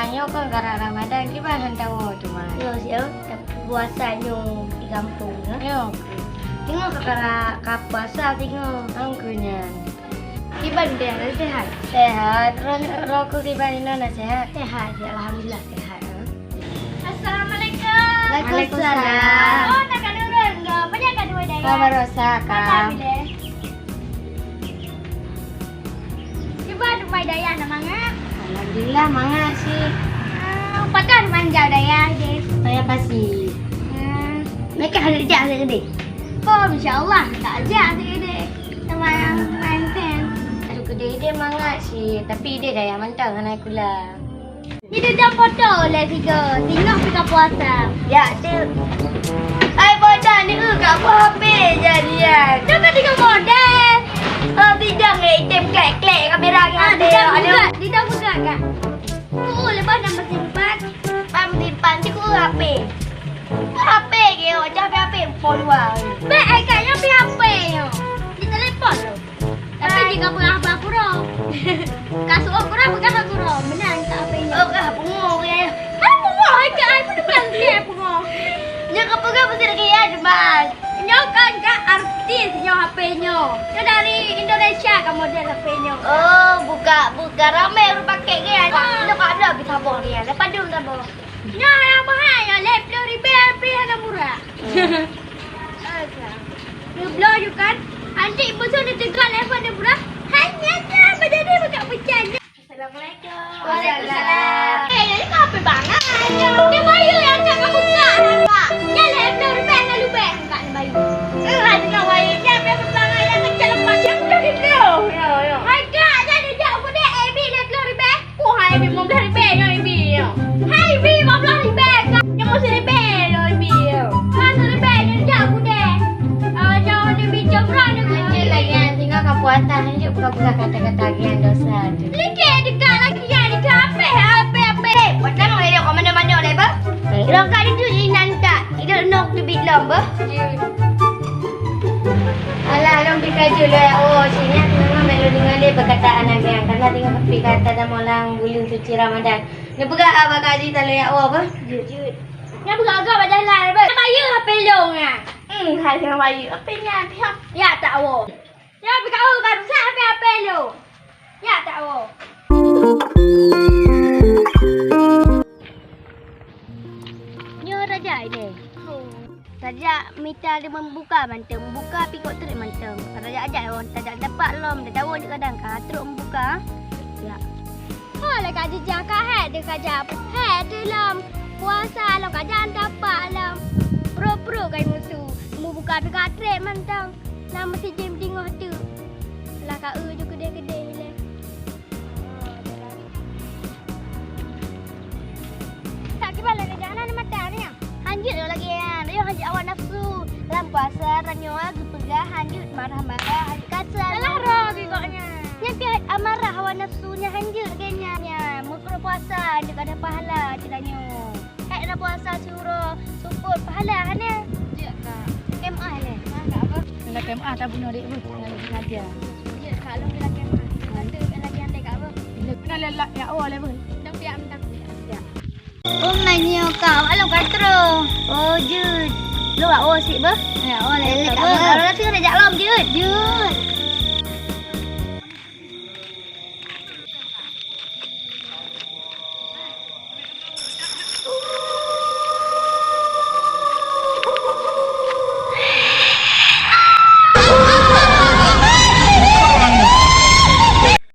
banyak kan karena Ramadan gimana tahu cuma. Yo sih, puasanya di kampung. Yo, Tengok kakak kap puasa tengok. angkunya. Iban dia sehat. Sehat, rokok gimana nona sehat? Sehat, ya, alhamdulillah sehat. Assalamualaikum. Waalaikumsalam. Oh, nak nurun enggak? Banyak kan dua daya. Kabar rosa kak. Coba rumah daya namanya. Alhamdulillah mangga sih. Pakai manja daya deh. Saya pasti. Mereka ada gede. Oh, insyaAllah tak aja gede. Sama yang main pen. Aduh gede dia mangga sih, tapi dia dah yang mantap kan aku lah. Ini dah foto lah tiga. Tengok kita puasa. Ya, tu. Ai bodoh ni kat habis jadian. Jangan tiga model. Oh, tidak item klek-klek kamera Di dalam buka kak. Lepas nombor simpan. simpan tu ku HP. HP ke wajah HP phone wang. Baik kayaknya PHP yo. Di telepon lo. Tapi jika pernah aku roh. Kasut aku roh bukan aku roh. Benar tak apa ini. Oh, kah pengoh ke. Aku mau kak aku depan dia pengo. Jangan pegang mesti lagi ya, Mas. Nyokan kak artis nyo HP-nyo. Nyo dari Indonesia kan model HP-nyo. Oh, buka ramai orang pakai ke. Nak ada bisa boleh ya. Lepas tu tak boleh. Nyo yang mahal nyo. Leplo ribu yang murah. Ngeblow you kan. Nanti ibu sudah tegak level dia murah. Hanya dah berjadi buka berjaya. Assalamualaikum. Waalaikumsalam. Ini apa banget? Dia bayu yang cakap buka. Ya leplo ribu yang lupa. Enggak ni bayu. Ada nak bayunya. Biar banget yang kecil lepas. Yang udah gitu. Yo. Hai kak, jadi jauh ke dia AB leplo ribu. Oh, hai AB 15 ribu ya AB. Hai AB 15 ribu. Yang mesti ribu lo AB. Mana ribu yang jauh ke dia. Jauh di bincang berani. Lanjut lagi yang tinggal kau puatan lanjut buka-buka kata-kata yang dosa tu. Lagi dekat lagi ya di kafe apa. Puatan mau dia kau mana-mana oleh bah? Long kak itu inan tak. Itu nok di bilang bah. Alah, long dikaju lah. Oh, sini aku memang melu dengan dia perkataan lagi yang karena tinggal berkata dalam orang bulan suci Ramadan. Dia buka apa kali tak layak apa? Jujur. Yang beragak pada jalan apa? Bayu HP long ah. Hai dengan bayi. Apa ni? Pihak. Ya tak wo. Ya berkau kan rusak HP lo. Ya tak wo. Nyo raja ini. Raja minta dia membuka mantap. Membuka pikok terik mantap. Raja ajak orang tak dapat lom. Dia tahu dia kadang kan teruk membuka. Ya. Oh, lah kat jejak kat dia kajak. Dia lom. Puasa lo kajak dapat lom. Pro kan musuh. Mu buka pikok terik mantap. Nama si Jim tengok tu. Lah kat je gede-gede ni. Tak kibala ke jalan mata ni. Hanjut lagi ya. Dia hanjut awak nafsu. Dalam puasa ranyo aku pegah hanjut marah-marah hanjut kasar. Alah roh gigoknya. Yang pihak amarah hawa nafsunya hanjut kayaknya. Mukro puasa dia ada pahala celanyo. Nak puasa suruh support pahala kan ya? Ya kak. MA ni. Enggak apa? Nak KMA tak bunuh dia pun. Sengaja. Ya kalau dia lagi MA. Ada lagi yang dekat apa? Bila lelak ya awal pun. Dah pihak minta. Ya. Oh nanya kau, alam katro. Oh jud. Lu awak sik bah? Ya awak lelak. Kalau nak sini ajak lam jud. Jud.